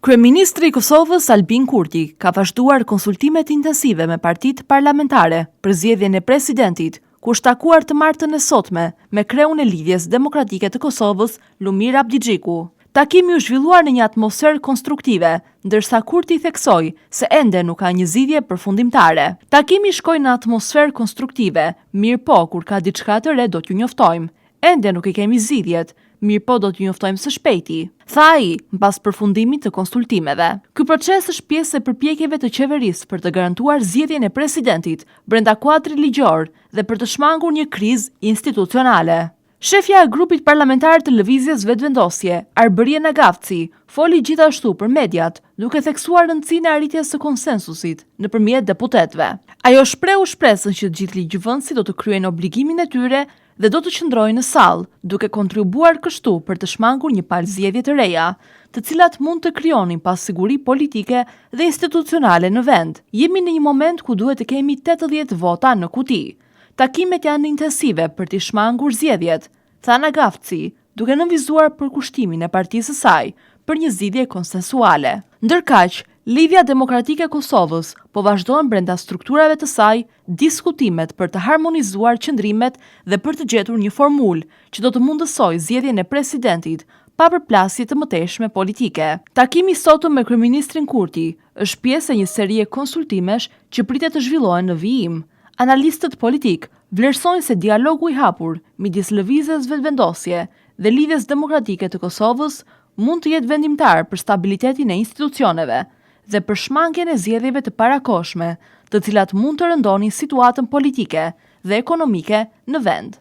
Kryeministri i Kosovës Albin Kurti ka vazhduar konsultimet intensive me partitë parlamentare për zgjedhjen e presidentit, ku është takuar të martën e sotme me kreun e Lidhjes Demokratike të Kosovës, Lumir Abdixhiku. Takimi u zhvilluar në një atmosferë konstruktive, ndërsa Kurti theksoi se ende nuk ka një zgjidhje përfundimtare. Takimi shkoi në atmosferë konstruktive, mirë po kur ka diçka të re do t'ju njoftojmë. Ende nuk i kemi zgjidhjet, mirë po do t'ju njoftojmë së shpejti, tha ai mbas përfundimit të konsultimeve. Ky proces është pjesë e përpjekjeve të qeverisë për të garantuar zgjedhjen e presidentit brenda kuadrit ligjor dhe për të shmangur një krizë institucionale. Shefja e grupit parlamentar të Lëvizjes Vetëvendosje, Arbëria Gavci, foli gjithashtu për mediat, duke theksuar rëndësinë e arritjes së konsensusit nëpërmjet deputetëve. Ajo shprehu shpresën që të gjithë ligjvënësit do të kryejnë obligimin e tyre dhe do të qëndrojnë në sallë, duke kontribuar kështu për të shmangur një palë zgjedhje të reja, të cilat mund të krijonin pasiguri politike dhe institucionale në vend. Jemi në një moment ku duhet të kemi 80 vota në kuti. Takimet janë intensive për të shmangur zgjedhjet, tha Gavci, duke nënvizuar për kushtimin e partisë së saj për një zgjidhje konsensuale. Ndërkaq, Lidhja Demokratike e Kosovës po vazhdon brenda strukturave të saj diskutimet për të harmonizuar qëndrimet dhe për të gjetur një formulë që do të mundësojë zgjedhjen e presidentit pa përplasje të mëtejshme politike. Takimi sotëm me kryeministrin Kurti është pjesë e një serie konsultimesh që pritet të zhvillohen në vijim. Analistët politik vlerësojnë se dialogu i hapur midis Lëvizjes Vetëvendosje dhe Lidhjes Demokratike të Kosovës mund të jetë vendimtar për stabilitetin e institucioneve dhe për shmangjen e zgjedhjeve të parakohshme, të cilat mund të rëndonin situatën politike dhe ekonomike në vend.